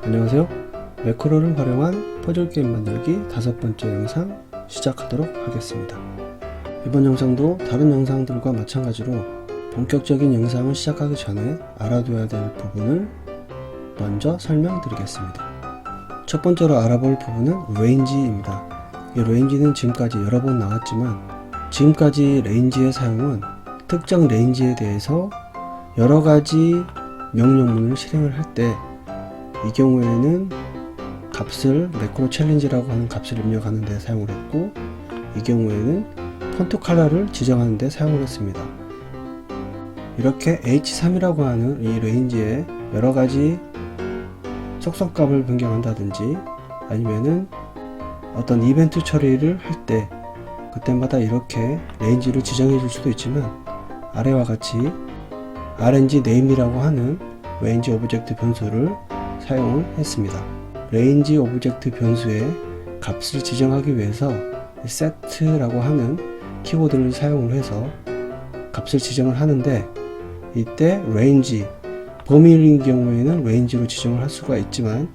안녕하세요. 매크로를 활용한 퍼즐 게임 만들기 5번째 영상 시작하도록 하겠습니다. 이번 영상도 다른 영상들과 마찬가지로 본격적인 영상을 시작하기 전에 알아둬야 될 부분을 먼저 설명드리겠습니다. 첫 번째로 알아볼 부분은 레인지입니다. 이 레인지는 지금까지 여러 번 나왔지만 지금까지 레인지의 사용은 특정 레인지에 대해서 여러가지 명령문을 실행을 할 때 이 경우에는 값을 매크로 챌린지라고 하는 값을 입력하는 데 사용을 했고, 이 경우에는 폰트 컬러를 지정하는 데 사용을 했습니다. 이렇게 h3이라고 하는 이 레인지에 여러가지 속성값을 변경한다든지 아니면은 어떤 이벤트 처리를 할 때 그때마다 이렇게 레인지를 지정해 줄 수도 있지만, 아래와 같이 rng name이라고 하는 레인지 오브젝트 변수를 사용을 했습니다. 레인지 오브젝트 변수의 값을 지정하기 위해서 set라고 하는 키워드를 사용을 해서 값을 지정을 하는데, 이때 range, 범위인 경우에는 range로 지정을 할 수가 있지만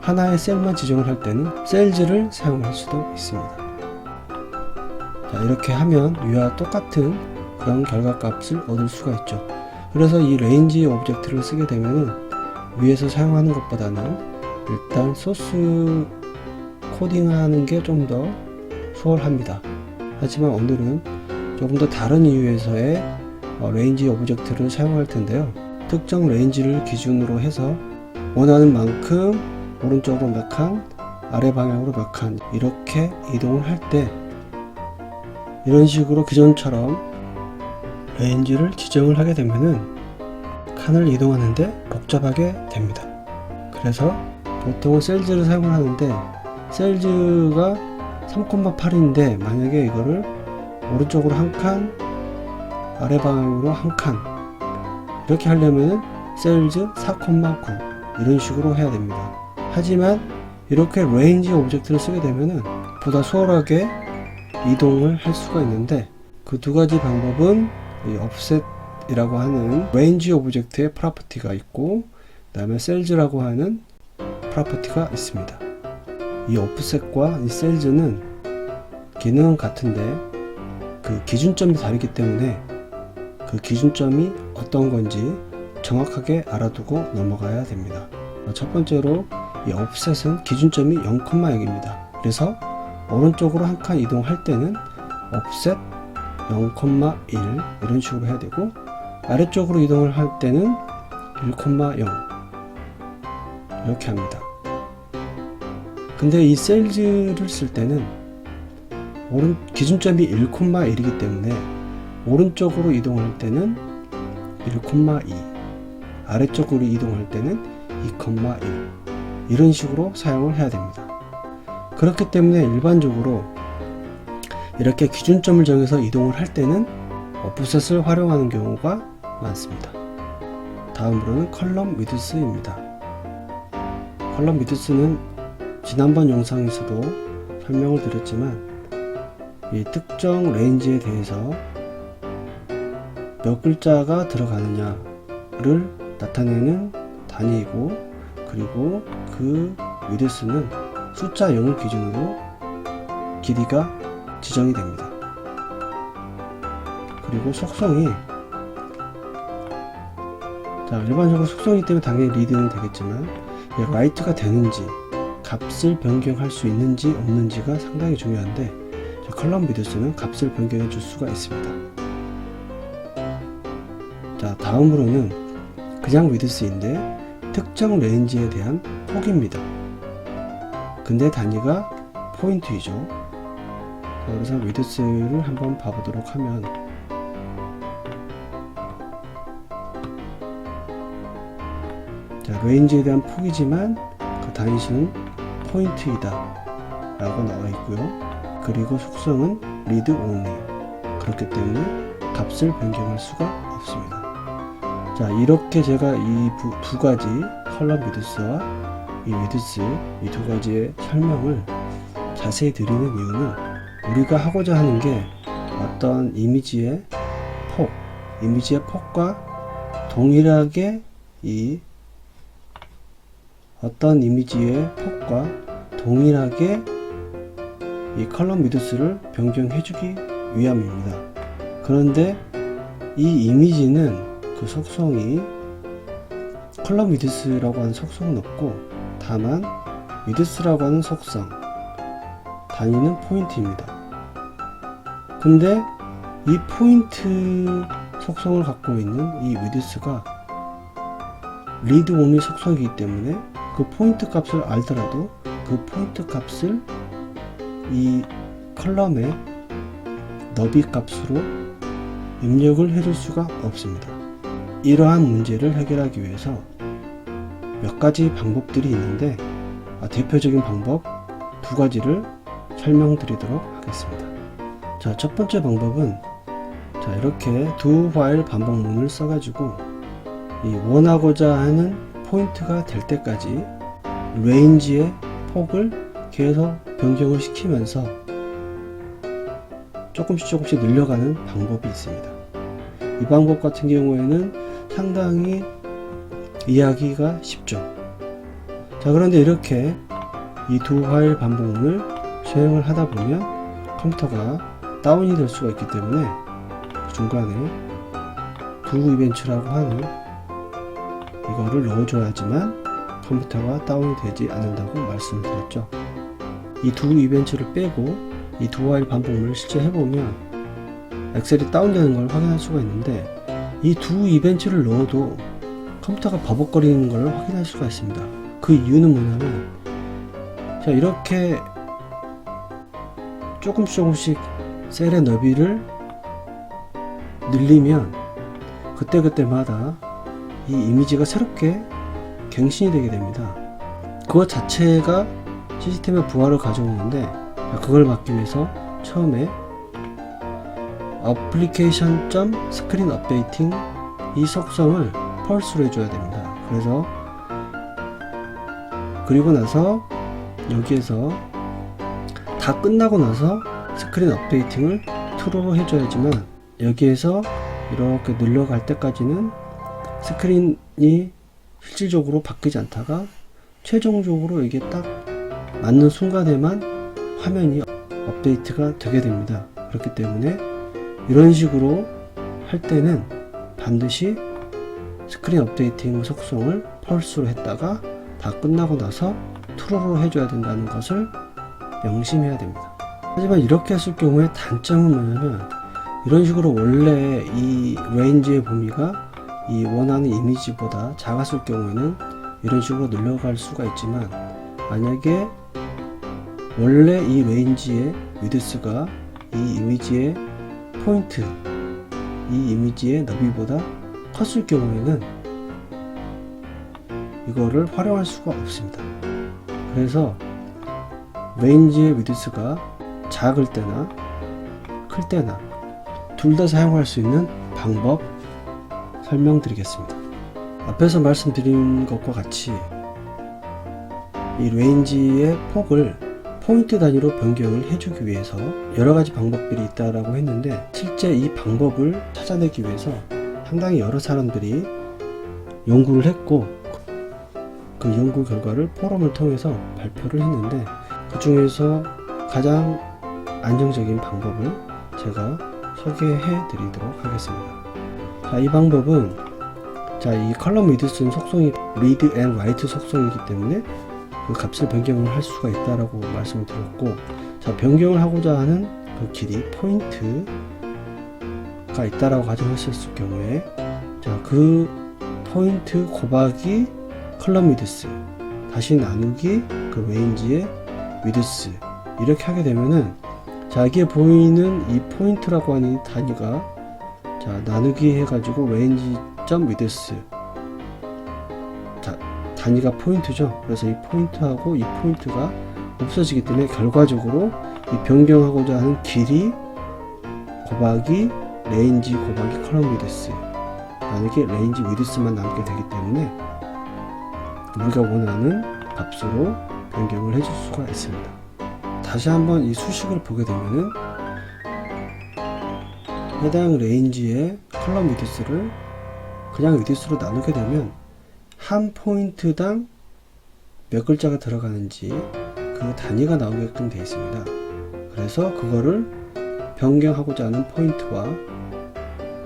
하나의 셀만 지정을 할 때는 cells를 사용할 수도 있습니다. 자, 이렇게 하면 위와 똑같은 그런 결과값을 얻을 수가 있죠. 그래서 이 range 오브젝트를 쓰게 되면은 위에서 사용하는 것보다는 일단 소스 코딩하는 게 좀 더 수월합니다. 하지만 오늘은 조금 더 다른 이유에서의 레인지 오브젝트를 사용할 텐데요. 특정 레인지를 기준으로 해서 원하는 만큼 오른쪽으로 몇 칸, 아래 방향으로 몇 칸 이렇게 이동을 할 때 이런 식으로 기존처럼 레인지를 지정을 하게 되면은 칸을 이동하는데 복잡하게 됩니다. 그래서 보통은 셀즈를 사용을 하는데, 셀즈가 3,8인데 만약에 이거를 오른쪽으로 한 칸, 아래 방향으로 한 칸 이렇게 하려면 셀즈 4,9 이런 식으로 해야 됩니다. 하지만 이렇게 레인지 오브젝트를 쓰게 되면은 보다 수월하게 이동을 할 수가 있는데, 그 두 가지 방법은 이 offset 이라고 하는 레인지 오브젝트의 프로퍼티가 있고, 그 다음에 셀즈라고 하는 프로퍼티가 있습니다. 이 오프셋과 이 셀즈는 기능은 같은데 그 기준점이 다르기 때문에 그 기준점이 어떤 건지 정확하게 알아두고 넘어가야 됩니다. 첫 번째로 이 오프셋은 기준점이 0,0입니다. 그래서 오른쪽으로 한 칸 이동할 때는 offset 0,1 이런 식으로 해야 되고, 아래쪽으로 이동을 할 때는 1,0 이렇게 합니다. 근데 이 셀즈를 쓸 때는 기준점이 1,1이기 때문에 오른쪽으로 이동할 때는 1,2, 아래쪽으로 이동할 때는 2,1 이런 식으로 사용을 해야 됩니다. 그렇기 때문에 일반적으로 이렇게 기준점을 정해서 이동을 할 때는 오프셋을 활용하는 경우가 많습니다. 다음으로는 컬럼 위드스입니다. 컬럼 위드스는 지난번 영상에서도 설명을 드렸지만 이 특정 레인지에 대해서 몇 글자가 들어가느냐를 나타내는 단위이고, 그리고 그 위드스는 숫자 0을 기준으로 길이가 지정이 됩니다. 그리고 속성이, 자, 일반적으로 속성이기 때문에 당연히 리드는 되겠지만 라이트가 되는지 값을 변경할 수 있는지 없는지가 상당히 중요한데, 컬럼 위드스는 값을 변경해 줄 수가 있습니다. 자, 다음으로는 그냥 위드스인데 특정 레인지에 대한 폭입니다. 근데 단위가 포인트이죠. 그래서 위드스를 한번 봐보도록 하면, 자, 레인지에 대한 폭이지만 그 단위수는 포인트이다 라고 나와 있고요. 그리고 속성은 read only, 그렇기 때문에 값을 변경할 수가 없습니다. 자, 이렇게 제가 이 두 가지 컬럼 위드스와 이 위드스 이 두 가지의 설명을 자세히 드리는 이유는 우리가 하고자 하는 게 어떤 이미지의 폭과 동일하게 이 어떤 이미지의 폭과 동일하게 이 컬럼 위드스를 변경해주기 위함입니다. 그런데 이 이미지는 그 속성이 컬럼 위드스라고 하는 속성은 없고, 다만 위드스라고 하는 속성, 단위는 포인트입니다. 근데 이 포인트 속성을 갖고 있는 이 위드스가 리드 온리 속성이기 때문에 그 포인트 값을 알더라도 그 포인트 값을 이 컬럼의 너비 값으로 입력을 해줄 수가 없습니다. 이러한 문제를 해결하기 위해서 몇 가지 방법들이 있는데, 대표적인 방법 두 가지를 설명드리도록 하겠습니다. 자, 첫 번째 방법은 이렇게 두 화일 반복문을 써가지고 이 원하고자 하는 포인트가 될 때까지 레인지의 폭을 계속 변경을 시키면서 조금씩 늘려가는 방법이 있습니다. 이 방법 같은 경우에는 상당히 이해하기가 쉽죠. 자, 그런데 이렇게 이 두 화일 반복문을 수행을 하다 보면 컴퓨터가 다운이 될 수가 있기 때문에 중간에 두 이벤트라고 하는 이거를 넣어줘야지만 컴퓨터가 다운이 되지 않는다고 말씀드렸죠. 이 두 이벤트를 빼고 이 두 화일 반복문을 실제 해보면 엑셀이 다운되는 걸 확인할 수가 있는데, 이 두 이벤트를 넣어도 컴퓨터가 버벅거리는 걸 확인할 수가 있습니다. 그 이유는 뭐냐면, 자, 이렇게 조금씩 셀의 너비를 늘리면 그때마다 이 이미지가 새롭게 갱신이 되게 됩니다. 그것 자체가 시스템의 부하를 가져오는데, 그걸 막기 위해서 처음에 application.screen updating 이 속성을 펄스로 해줘야 됩니다. 그리고 나서 여기에서 다 끝나고 나서 스크린 업데이팅을 true로 해줘야지만, 여기에서 이렇게 늘려갈 때까지는 스크린이 실질적으로 바뀌지 않다가 최종적으로 이게 딱 맞는 순간에만 화면이 업데이트가 되게 됩니다. 그렇기 때문에 이런 식으로 할 때는 반드시 스크린 업데이팅 속성을 펄스로 했다가 다 끝나고 나서 true로 해줘야 된다는 것을 명심해야 됩니다. 하지만 이렇게 했을 경우에 단점은 뭐냐면, 이런 식으로 원래 이 레인지의 범위가 이 원하는 이미지보다 작았을 경우에는 이런 식으로 늘려갈 수가 있지만, 만약에 원래 이 레인지의 위드스가 이 이미지의 포인트, 이 이미지의 너비보다 컸을 경우에는 이거를 활용할 수가 없습니다. 그래서 레인지의 위드스가 작을 때나 클 때나 둘 다 사용할 수 있는 방법 설명드리겠습니다. 앞에서 말씀드린 것과 같이 이 레인지의 폭을 포인트 단위로 변경을 해주기 위해서 여러가지 방법들이 있다라고 했는데, 실제 이 방법을 찾아내기 위해서 상당히 여러 사람들이 연구를 했고, 그 연구 결과를 포럼을 통해서 발표를 했는데, 그 중에서 가장 안정적인 방법을 제가 소개해 드리도록 하겠습니다. 자, 이 방법은 이 컬럼 위드스는 속성이 read and write 속성이기 때문에 그 값을 변경을 할 수가 있다라고 말씀을 드렸고, 자, 변경을 하고자 하는 그 길이 포인트가 있다라고 가정했을 경우에, 자, 그 포인트 곱하기 컬럼 위드스 다시 나누기 그 레인지의 위드스, 이렇게 하게 되면은, 자, 이게 보이는 이 포인트라고 하는 이 단위가, 자, 나누기 해가지고 range.width, 단위가 포인트죠. 그래서 이 포인트하고 이 포인트가 없어지기 때문에 결과적으로 이 변경하고자 하는 길이 곱하기 range 곱하기 column width 나누기 range width만 남게 되기 때문에 우리가 원하는 값으로 변경을 해줄 수가 있습니다. 다시 한번 이 수식을 보게 되면은 해당 레인지의 컬럼 위드스를 그냥 위드스로 나누게 되면 한 포인트당 몇 글자가 들어가는지 그 단위가 나오게끔 되어 있습니다. 그래서 그거를 변경하고자 하는 포인트와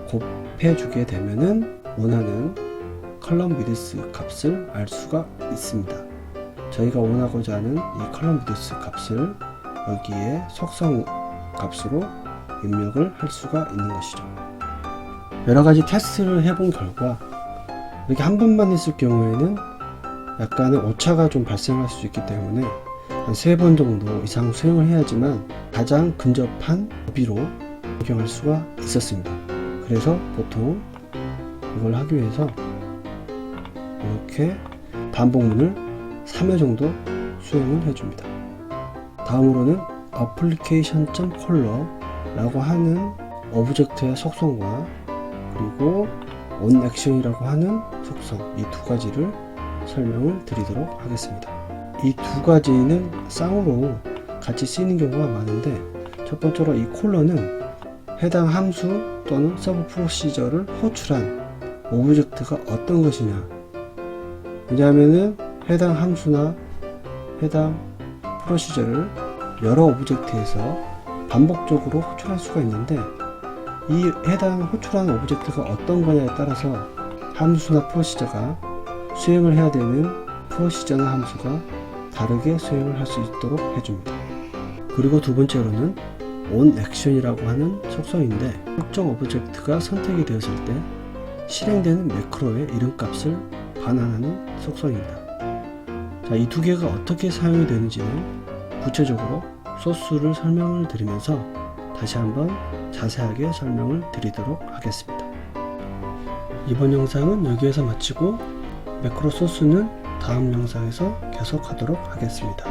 곱해주게 되면은 원하는 컬럼 위드스 값을 알 수가 있습니다. 저희가 원하고자 하는 이 컬럼 위드스 값을 여기에 속성 값으로 입력을 할 수가 있는 것이죠. 여러가지 테스트를 해본 결과 이렇게 한 번만 했을 경우에는 약간의 오차가 좀 발생할 수 있기 때문에 한 3번 정도 이상 수행을 해야지만 가장 근접한 범위로 적용할 수가 있었습니다. 그래서 보통 이걸 하기 위해서 이렇게 반복문을 3회 정도 수행을 해줍니다. 다음으로는 application.color 라고 하는 오브젝트의 속성과 그리고 onAction이라고 하는 속성, 이 두 가지를 설명을 드리도록 하겠습니다. 이 두 가지는 쌍으로 같이 쓰이는 경우가 많은데, 첫 번째로 이 콜러는 해당 함수 또는 서브 프로시저를 호출한 오브젝트가 어떤 것이냐, 왜냐하면은 해당 함수나 해당 프로시저를 여러 오브젝트에서 반복적으로 호출할 수가 있는데, 이 해당 호출하는 오브젝트가 어떤 거냐에 따라서 함수나 프로시저가 수행을 해야 되는 프로시저나 함수가 다르게 수행을 할 수 있도록 해줍니다. 그리고 두 번째로는 onAction이라고 하는 속성인데, 특정 오브젝트가 선택이 되었을 때 실행되는 매크로의 이름값을 반환하는 속성입니다. 자, 이 두 개가 어떻게 사용이 되는지는 구체적으로 소스를 설명을 드리면서 다시 한번 자세하게 설명을 드리도록 하겠습니다. 이번 영상은 여기에서 마치고 매크로 소스는 다음 영상에서 계속하도록 하겠습니다.